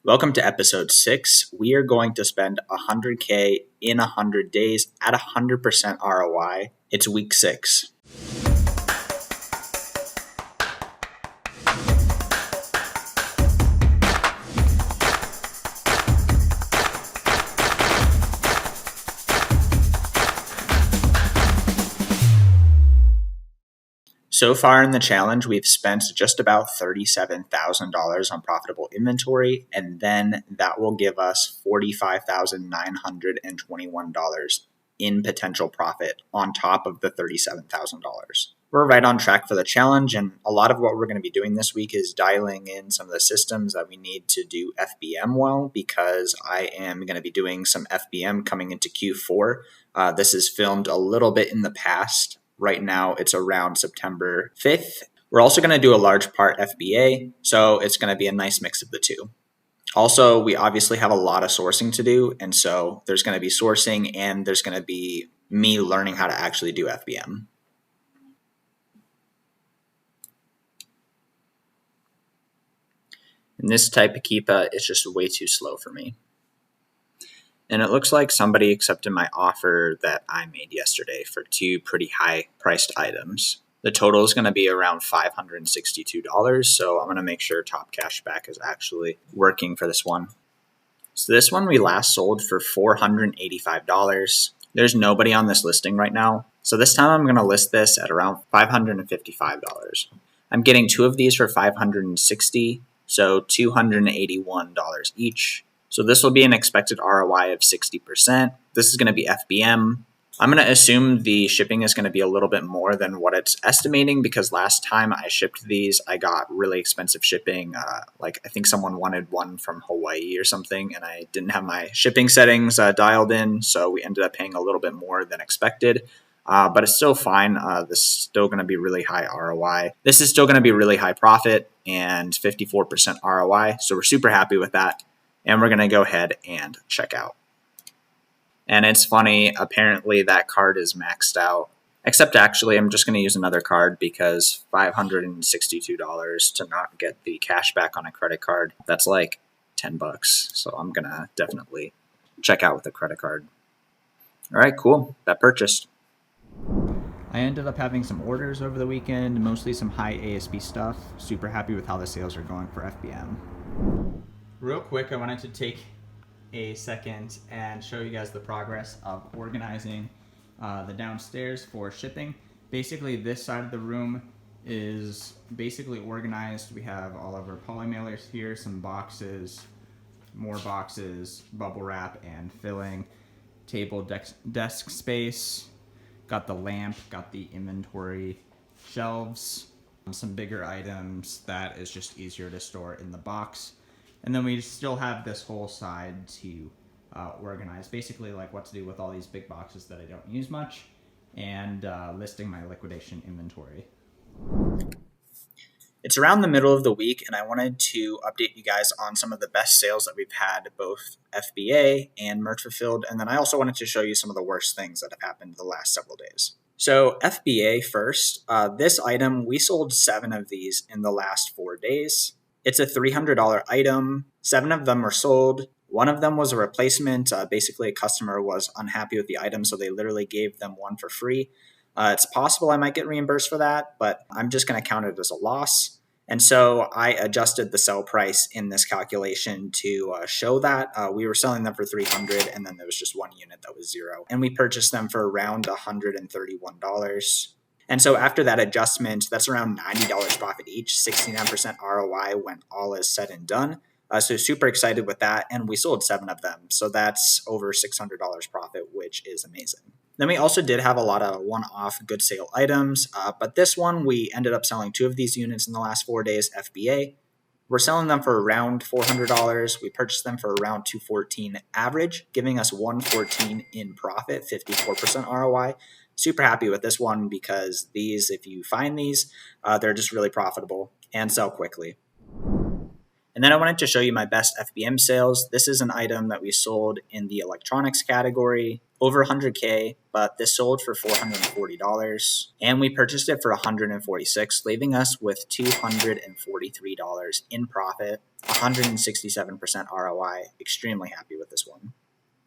Welcome to episode 6. We are going to spend $100K in 100 days at 100% ROI. It's week 6. So far in the challenge, we've spent just about $37,000 on profitable inventory, and then that will give us $45,921 in potential profit on top of the $37,000. We're right on track for the challenge, and a lot of what we're going to be doing this week is dialing in some of the systems that we need to do FBM well, because I am going to be doing some FBM coming into Q4. This is filmed a little bit in the past. Right now, it's around September 5th. We're also going to do a large part FBA, so it's going to be a nice mix of the two. Also, we obviously have a lot of sourcing to do, and so there's going to be sourcing and there's going to be me learning how to actually do FBM. And this type of 𝗖𝗶𝗶 is just way too slow for me. And it looks like somebody accepted my offer that I made yesterday for 2 pretty high priced items. The total is going to be around $562, so I'm going to make sure Top Cashback is actually working for this one. So this one we last sold for $485. There's nobody on this listing right now, so this time I'm going to list this at around $555. I'm getting 2 of these for $560, so $281 each. So this will be an expected ROI of 60%. This is going to be FBM. I'm going to assume the shipping is going to be a little bit more than what it's estimating, because last time I shipped these, I got really expensive shipping. I think someone wanted one from Hawaii or something, and I didn't have my shipping settings dialed in, so we ended up paying a little bit more than expected. But it's still fine. This is still going to be really high ROI. This is still going to be really high profit and 54% ROI, so we're super happy with that. And we're going to go ahead and check out. And it's funny, apparently that card is maxed out. Except actually, I'm just going to use another card, because $562 to not get the cash back on a credit card, that's like $10. So I'm going to definitely check out with a credit card. All right, cool. That purchased. I ended up having some orders over the weekend, mostly some high ASP stuff. Super happy with how the sales are going for FBM. Real quick, I wanted to take a second and show you guys the progress of organizing the downstairs for shipping. Basically, this side of the room is basically organized. We have all of our poly mailers here, some boxes, more boxes, bubble wrap and filling, table, desk space, got the lamp, got the inventory shelves, some bigger items that is just easier to store in the box. And then we still have this whole side to organize, basically like what to do with all these big boxes that I don't use much, and listing my liquidation inventory. It's around the middle of the week, and I wanted to update you guys on some of the best sales that we've had, both FBA and Merch Fulfilled, and then I also wanted to show you some of the worst things that have happened the last several days. So FBA first, this item, we sold 7 of these in the last 4 days. It's a $300 item. 7 of them are sold. 1 of them was a replacement. Basically, a customer was unhappy with the item, so they literally gave them 1 for free. It's possible I might get reimbursed for that, but I'm just going to count it as a loss. And so I adjusted the sell price in this calculation to show that. We were selling them for $300, and then there was just 1 unit that was 0. And we purchased them for around $131. And so after that adjustment, that's around $90 profit each, 69% ROI when all is said and done. So super excited with that. And we sold 7 of them. So that's over $600 profit, which is amazing. Then we also did have a lot of one-off good sale items. But this one, we ended up selling 2 of these units in the last 4 days, FBA. We're selling them for around $400. We purchased them for around $214 average, giving us $114 in profit, 54% ROI. Super happy with this one, because these, if you find these, they're just really profitable and sell quickly. And then I wanted to show you my best FBM sales. This is an item that we sold in the electronics category, over 100K, but this sold for $440, and we purchased it for $146, leaving us with $243 in profit, 167% ROI. Extremely happy with this one.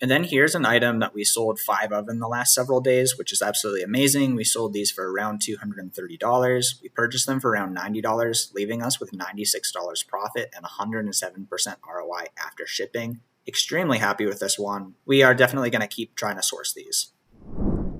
And then here's an item that we sold 5 of in the last several days, which is absolutely amazing. We sold these for around $230. We purchased them for around $90, leaving us with $96 profit and 107% ROI after shipping. Extremely happy with this one. We are definitely going to keep trying to source these.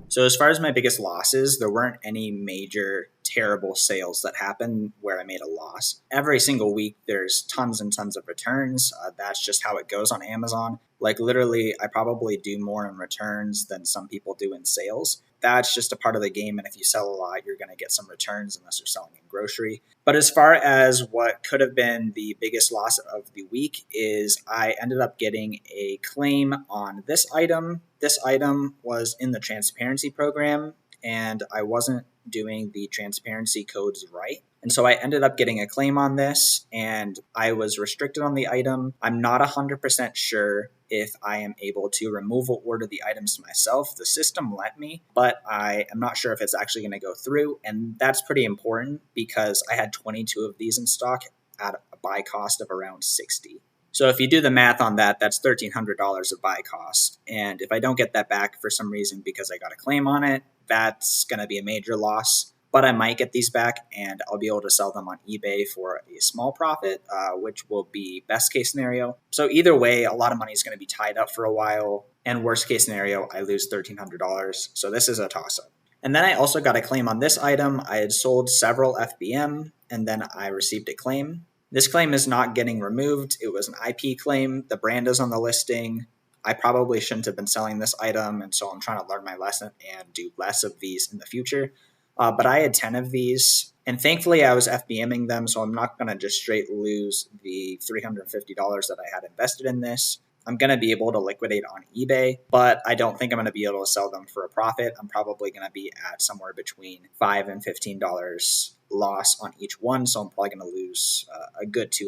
So as far as my biggest losses, there weren't any major terrible sales that happened where I made a loss. Every single week, there's tons and tons of returns. That's just how it goes on Amazon. Like literally, I probably do more in returns than some people do in sales. That's just a part of the game. And if you sell a lot, you're going to get some returns unless you're selling in grocery. But as far as what could have been the biggest loss of the week is I ended up getting a claim on this item. This item was in the transparency program, and I wasn't doing the transparency codes right. And so I ended up getting a claim on this, and I was restricted on the item. I'm not 100% sure if I am able to removal order the items myself. The system let me, but I am not sure if it's actually going to go through. And that's pretty important because I had 22 of these in stock at a buy cost of around $60. So if you do the math on that, that's $1,300 of buy cost. And if I don't get that back for some reason because I got a claim on it, that's going to be a major loss. But I might get these back and I'll be able to sell them on eBay for a small profit, which will be best case scenario. So either way, a lot of money is going to be tied up for a while. And worst case scenario, I lose $1,300. So this is a toss-up. And then I also got a claim on this item. I had sold several FBM and then I received a claim. This claim is not getting removed. It was an IP claim. The brand is on the listing. I probably shouldn't have been selling this item, and so I'm trying to learn my lesson and do less of these in the future. But I had 10 of these, and thankfully I was FBMing them, so I'm not going to just straight lose the $350 that I had invested in this. I'm going to be able to liquidate on eBay, but I don't think I'm going to be able to sell them for a profit. I'm probably going to be at somewhere between $5 and $15 loss on each one, so I'm probably going to lose a good $200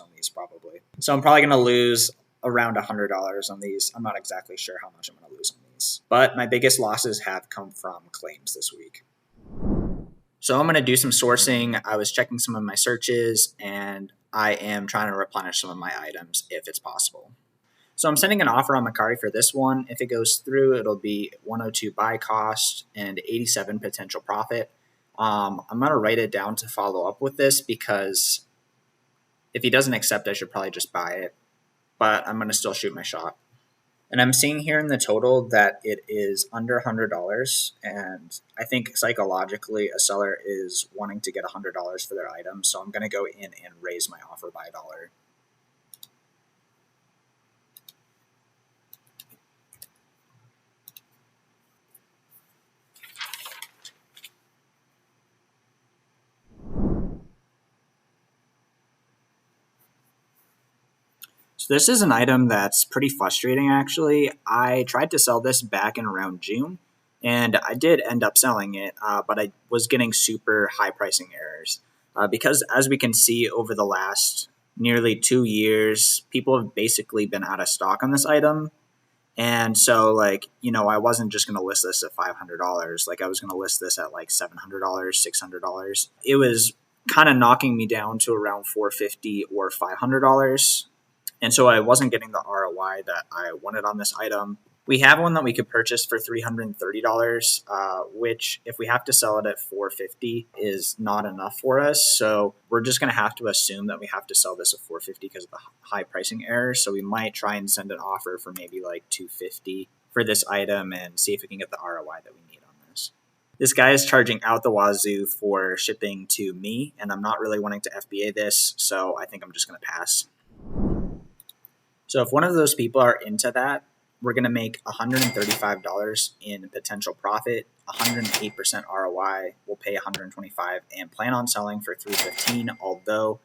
on these probably. So I'm probably going to lose around $100 on these. I'm not exactly sure how much I'm going to lose on these, but my biggest losses have come from claims this week. So I'm going to do some sourcing. I was checking some of my searches, and I am trying to replenish some of my items if it's possible. So I'm sending an offer on Mercari for this one. If it goes through, it'll be 102 buy cost and 87 potential profit. I'm going to write it down to follow up with this because if he doesn't accept, I should probably just buy it. But I'm going to still shoot my shot. And I'm seeing here in the total that it is under $100. And I think psychologically a seller is wanting to get $100 for their item. So I'm going to go in and raise my offer by $1. So this is an item that's pretty frustrating, actually. I tried to sell this back in around June, and I did end up selling it, but I was getting super high pricing errors. Because as we can see over the last nearly 2 years, people have basically been out of stock on this item. And so, I wasn't just going to list this at $500. I was going to list this at $700, $600. It was kind of knocking me down to around $450 or $500. And so I wasn't getting the ROI that I wanted on this item. We have one that we could purchase for $330, which if we have to sell it at $450 is not enough for us. So we're just going to have to assume that we have to sell this at $450 because of the high pricing error. So we might try and send an offer for maybe $250 for this item and see if we can get the ROI that we need on this. This guy is charging out the wazoo for shipping to me, and I'm not really wanting to FBA this, so I think I'm just going to pass. So if one of those people are into that, we're going to make $135 in potential profit, 108% ROI. We'll pay $125 and plan on selling for $315, although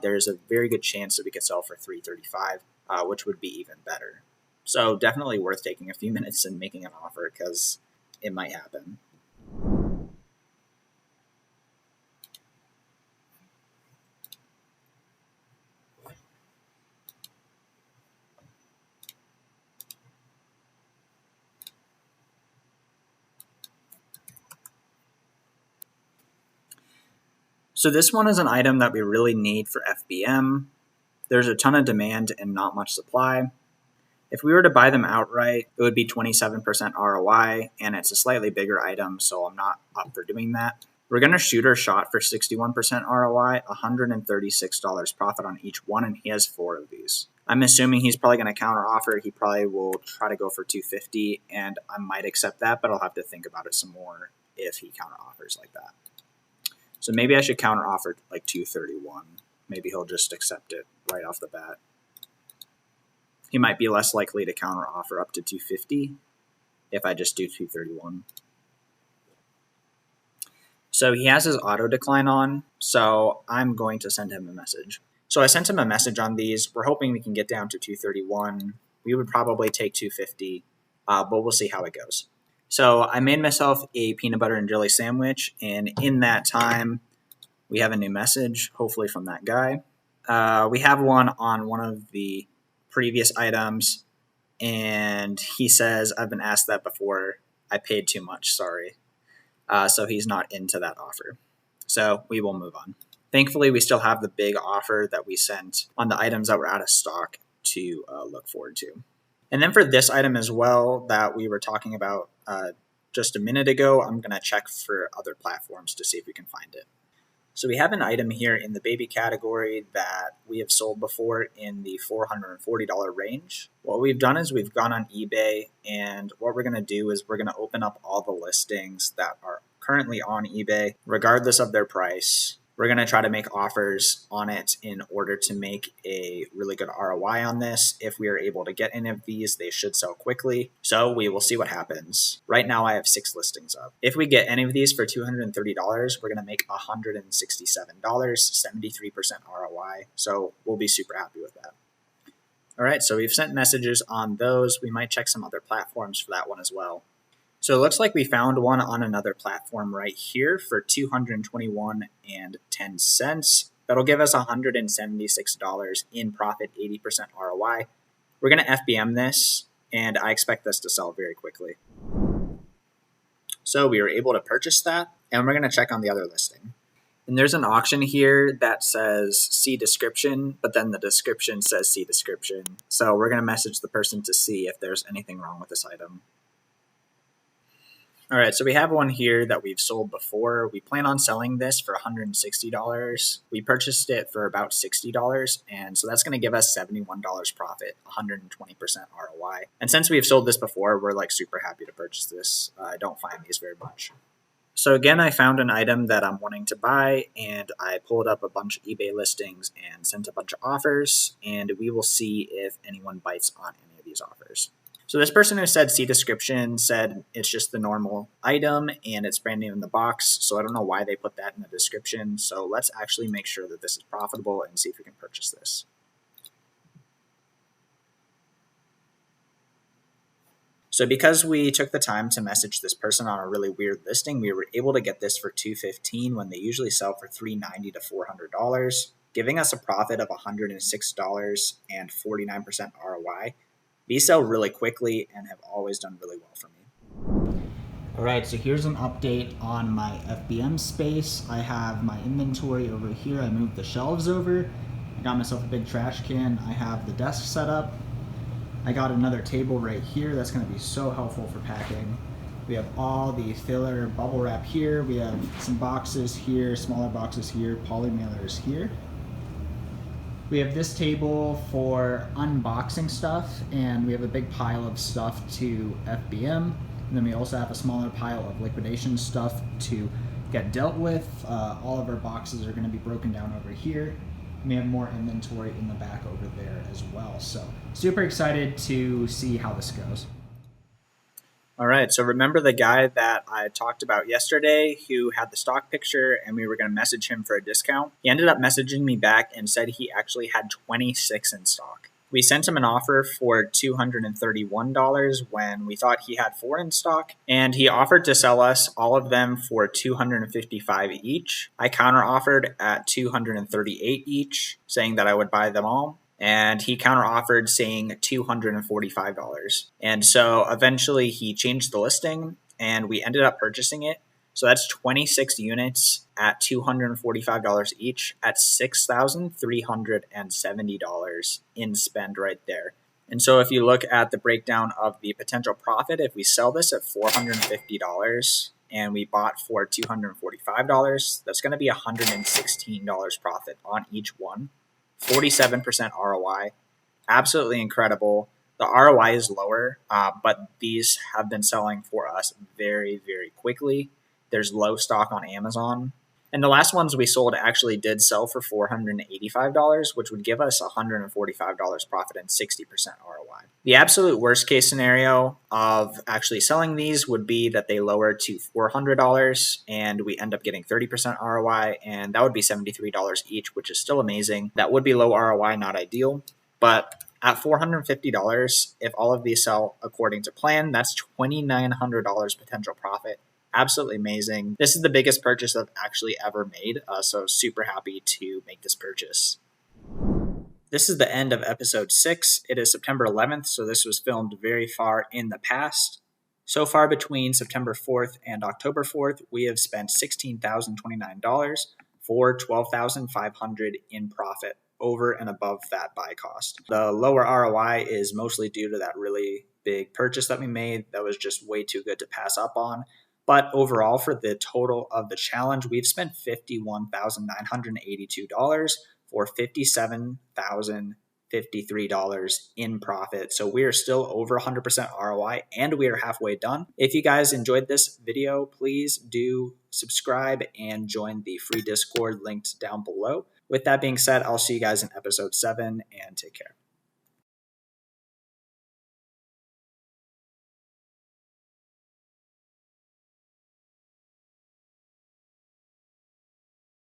there's a very good chance that we could sell for $335, which would be even better. So definitely worth taking a few minutes and making an offer because it might happen. So this one is an item that we really need for FBM. There's a ton of demand and not much supply. If we were to buy them outright, it would be 27% ROI, and it's a slightly bigger item, so I'm not up for doing that. We're going to shoot our shot for 61% ROI, $136 profit on each one, and he has 4 of these. I'm assuming he's probably going to counter offer. He probably will try to go for $250, and I might accept that, but I'll have to think about it some more if he counter offers like that. So maybe I should counter offer like $231. Maybe he'll just accept it right off the bat. He might be less likely to counter offer up to $250 if I just do $231. So he has his auto decline on, so I'm going to send him a message. So I sent him a message on these. We're hoping we can get down to $231. We would probably take $250, but we'll see how it goes. So I made myself a peanut butter and jelly sandwich, and in that time, we have a new message, hopefully from that guy. We have one on one of the previous items, and he says, I've been asked that before. I paid too much, sorry. So he's not into that offer. So we will move on. Thankfully, we still have the big offer that we sent on the items that were out of stock to look forward to. And then for this item as well that we were talking about just a minute ago, I'm going to check for other platforms to see if we can find it. So we have an item here in the baby category that we have sold before in the $440 range. What we've done is we've gone on eBay, and what we're going to do is we're going to open up all the listings that are currently on eBay, regardless of their price. We're going to try to make offers on it in order to make a really good ROI on this. If we are able to get any of these, they should sell quickly. So we will see what happens. Right now, I have 6 listings up. If we get any of these for $230, we're going to make $167, 73% ROI. So we'll be super happy with that. All right, so we've sent messages on those. We might check some other platforms for that one as well. So it looks like we found one on another platform right here for $221.10. That'll give us $176 in profit, 80% ROI. We're going to FBM this, and I expect this to sell very quickly. So we were able to purchase that, and we're going to check on the other listing. And there's an auction here that says see description, but then the description says see description. So we're going to message the person to see if there's anything wrong with this item. All right, so we have one here that we've sold before. We plan on selling this for $160. We purchased it for about $60, and so that's going to give us $71 profit, 120% ROI. And since we've sold this before, we're like super happy to purchase this. I don't find these very much. So again, I found an item that I'm wanting to buy, and I pulled up a bunch of eBay listings and sent a bunch of offers, and we will see if anyone bites on any of these offers. So this person who said see description said it's just the normal item and it's brand new in the box. So I don't know why they put that in the description. So let's actually make sure that this is profitable and see if we can purchase this. So because we took the time to message this person on a really weird listing, we were able to get this for $215 when they usually sell for $390 to $400, giving us a profit of $106 and 49% ROI. These sell really quickly and have always done really well for me. All right, so here's an update on my FBM space. I have my inventory over here. I moved the shelves over. I got myself a big trash can. I have the desk set up. I got another table right here. That's going to be so helpful for packing. We have all the filler bubble wrap here. We have some boxes here, smaller boxes here, poly mailers here. We have this table for unboxing stuff, and we have a big pile of stuff to FBM. And then we also have a smaller pile of liquidation stuff to get dealt with. All of our boxes are going to be broken down over here. We have more inventory in the back over there as well. So super excited to see how this goes. All right, so remember the guy that I talked about yesterday who had the stock picture and we were going to message him for a discount? He ended up messaging me back and said he actually had 26 in stock. We sent him an offer for $231 when we thought he had 4 in stock, and he offered to sell us all of them for $255 each. I counter-offered at $238 each, saying that I would buy them all. And he counter-offered saying $245. And so eventually he changed the listing and we ended up purchasing it. So that's 26 units at $245 each at $6,370 in spend right there. And so if you look at the breakdown of the potential profit, if we sell this at $450 and we bought for $245, that's going to be $116 profit on each one. 47% ROI. Absolutely incredible. The ROI is lower, but these have been selling for us very, very quickly. There's low stock on Amazon. And the last ones we sold actually did sell for $485, which would give us $145 profit and 60% ROI. The absolute worst case scenario of actually selling these would be that they lower to $400 and we end up getting 30% ROI, and that would be $73 each, which is still amazing. That would be low ROI, not ideal. But at $450, if all of these sell according to plan, that's $2,900 potential profit. Absolutely amazing. This is the biggest purchase I've actually ever made, so super happy to make this purchase. This is the end of episode 6. It is September 11th, so this was filmed very far in the past. So far between September 4th and October 4th, we have spent $16,029 for $12,500 in profit, over and above that buy cost. The lower ROI is mostly due to that really big purchase that we made that was just way too good to pass up on. But overall, for the total of the challenge, we've spent $51,982 for $57,053 in profit. So we are still over 100% ROI, and we are halfway done. If you guys enjoyed this video, please do subscribe and join the free Discord linked down below. With that being said, I'll see you guys in episode 7, and take care.